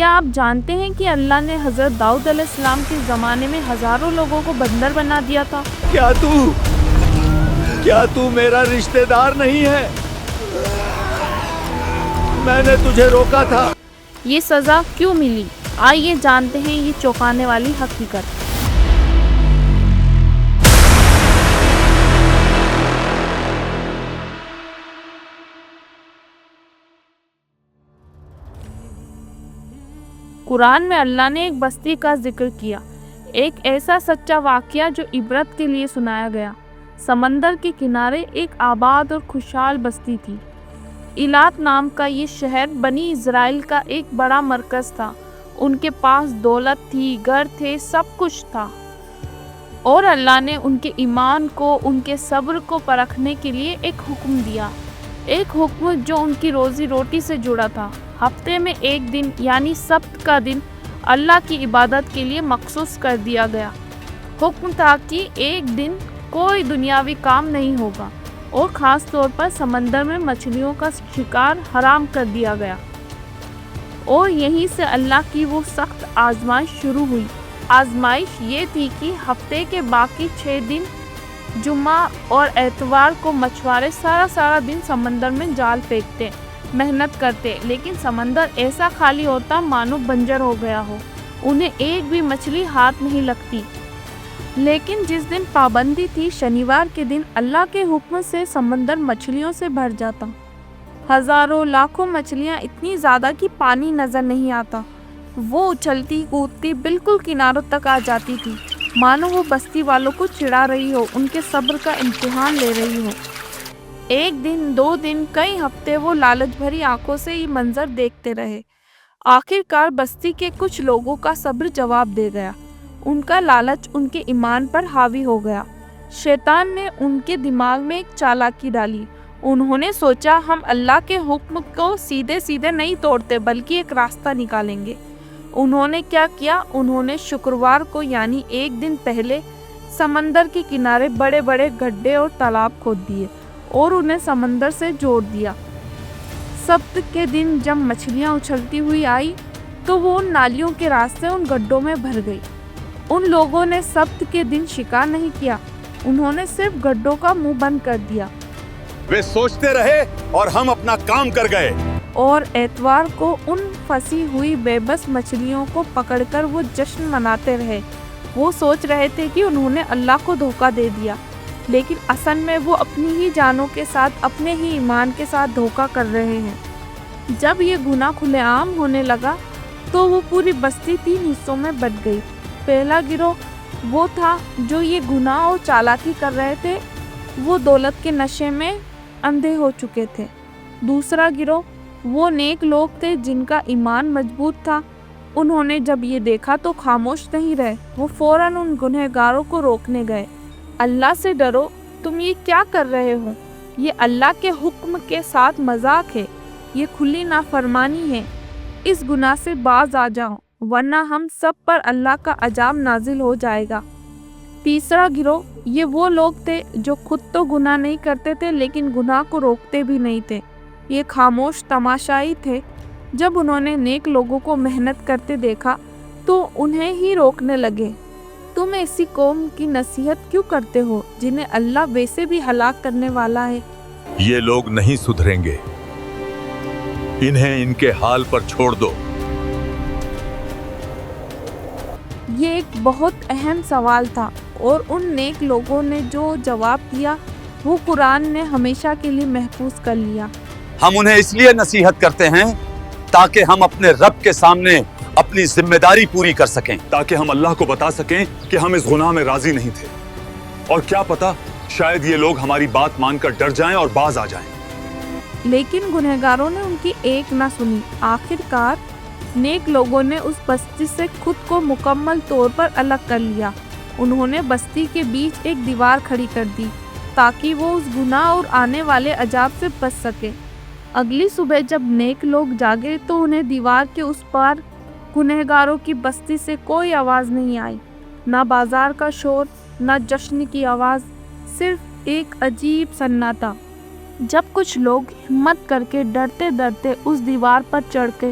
کیا آپ جانتے ہیں کہ اللہ نے حضرت داؤد علیہ السلام کے زمانے میں ہزاروں لوگوں کو بندر بنا دیا تھا؟ کیا تو میرا رشتہ دار نہیں ہے؟ میں نے تجھے روکا تھا۔ یہ سزا کیوں ملی؟ آئیے جانتے ہیں یہ چونکانے والی حقیقت۔ قرآن میں اللہ نے ایک بستی کا ذکر کیا، ایک ایسا سچا واقعہ جو عبرت کے لیے سنایا گیا۔ سمندر کے کنارے ایک آباد اور خوشحال بستی تھی۔ ایلات نام کا یہ شہر بنی اسرائیل کا ایک بڑا مرکز تھا۔ ان کے پاس دولت تھی، گھر تھے، سب کچھ تھا، اور اللہ نے ان کے ایمان کو، ان کے صبر کو پرکھنے کے لیے ایک حکم دیا، ایک حکم جو ان کی روزی روٹی سے جڑا تھا۔ ہفتے میں ایک دن یعنی سبت کا دن اللہ کی عبادت کے لیے مخصوص کر دیا گیا۔ حکم تھا کہ ایک دن کوئی دنیاوی کام نہیں ہوگا، اور خاص طور پر سمندر میں مچھلیوں کا شکار حرام کر دیا گیا۔ اور یہیں سے اللہ کی وہ سخت آزمائش شروع ہوئی۔ آزمائش یہ تھی کہ ہفتے کے باقی 6 دن جمعہ اور اتوار کو مچھوارے سارا دن سمندر میں جال پھینکتے، محنت کرتے، لیکن سمندر ایسا خالی ہوتا مانو بنجر ہو گیا ہو، انہیں ایک بھی مچھلی ہاتھ نہیں لگتی۔ لیکن جس دن پابندی تھی، شنیوار کے دن، اللہ کے حکم سے سمندر مچھلیوں سے بھر جاتا۔ ہزاروں لاکھوں مچھلیاں، اتنی زیادہ کہ پانی نظر نہیں آتا۔ وہ اچھلتی کودتی بالکل کناروں تک آ جاتی تھی، مانو وہ بستی والوں کو چڑھا رہی ہو، ان کے صبر کا امتحان لے رہی ہو۔ ایک دن، 2 دن، کئی ہفتے وہ لالچ بھری آنکھوں سے یہ منظر دیکھتے رہے۔ آخر کار بستی کے کچھ لوگوں کا صبر جواب دے گیا۔ ان کا لالچ ان کے ایمان پر حاوی ہو گیا۔ شیطان نے ان کے دماغ میں ایک چالاکی ڈالی۔ انہوں نے سوچا، ہم اللہ کے حکم کو سیدھے نہیں توڑتے بلکہ ایک راستہ نکالیں گے۔ انہوں نے کیا کیا؟ انہوں نے شکروار کو یعنی ایک دن پہلے سمندر کے کنارے بڑے بڑے گڈھے اور تالاب کھود دیے اور انہیں سمندر سے جوڑ دیا۔ سبت کے دن جب مچھلیاں اچھلتی ہوئی آئی تو وہ ان نالیوں کے راستے ان گڈھوں میں بھر گئی۔ ان لوگوں نے سبت کے دن شکار نہیں کیا، انہوں نے صرف گڈھوں کا منہ بند کر دیا۔ وہ سوچتے رہے اور ہم اپنا کام کر گئے۔ اور اتوار کو ان پھنسی ہوئی بے بس مچھلیوں کو پکڑ کر وہ جشن مناتے رہے۔ وہ سوچ رہے تھے کہ انہوں نے اللہ کو دھوکہ دے دیا، لیکن اصل میں وہ اپنی ہی جانوں کے ساتھ، اپنے ہی ایمان کے ساتھ دھوکہ کر رہے ہیں۔ جب یہ گناہ کھلے عام ہونے لگا تو وہ پوری بستی 3 حصوں میں بٹ گئی۔ پہلا گروہ وہ تھا جو یہ گناہ اور چالاکی کر رہے تھے، وہ دولت کے نشے میں اندھے ہو چکے تھے۔ دوسرا گروہ وہ نیک لوگ تھے جن کا ایمان مضبوط تھا۔ انہوں نے جب یہ دیکھا تو خاموش نہیں رہے، وہ فوراً ان گنہگاروں کو روکنے گئے۔ اللہ سے ڈرو، تم یہ کیا کر رہے ہو؟ یہ اللہ کے حکم کے ساتھ مذاق ہے، یہ کھلی نافرمانی ہے۔ اس گناہ سے باز آ جاؤ، ورنہ ہم سب پر اللہ کا عذاب نازل ہو جائے گا۔ تیسرا گروہ یہ وہ لوگ تھے جو خود تو گناہ نہیں کرتے تھے لیکن گناہ کو روکتے بھی نہیں تھے۔ یہ خاموش تماشائی تھے۔ جب انہوں نے نیک لوگوں کو محنت کرتے دیکھا تو انہیں ہی روکنے لگے۔ تم ایسی قوم کی نصیحت کیوں کرتے ہو جنہیں اللہ ویسے بھی ہلاک کرنے والا ہے؟ یہ لوگ نہیں سدھریں گے، انہیں ان کے حال پر چھوڑ دو۔ یہ ایک بہت اہم سوال تھا، اور ان نیک لوگوں نے جو جواب دیا وہ قرآن نے ہمیشہ کے لیے محفوظ کر لیا۔ ہم انہیں اس لیے نصیحت کرتے ہیں تاکہ ہم اپنے رب کے سامنے اپنی ذمہ داری پوری کر سکیں، تاکہ ہم اللہ کو بتا سکیں کہ ہم اس گناہ میں راضی نہیں تھے، اور کیا پتا شاید یہ لوگ ہماری بات مان کر ڈر جائیں اور باز آ جائیں۔ لیکن گنہگاروں نے ان کی ایک نہ سنی۔ آخر کار نیک لوگوں نے اس بستی سے خود کو مکمل طور پر الگ کر لیا۔ انہوں نے بستی کے بیچ ایک دیوار کھڑی کر دی تاکہ وہ اس گناہ اور آنے والے عذاب سے بچ سکے۔ اگلی صبح جب نیک لوگ جاگے تو انہیں دیوار کے اس پار گنہگاروں کی بستی سے کوئی آواز نہیں آئی، نہ بازار کا شور، نہ جشن کی آواز، صرف ایک عجیب سناٹا۔ جب کچھ لوگ ہمت کر کے ڈرتے ڈرتے اس دیوار پر چڑھ کے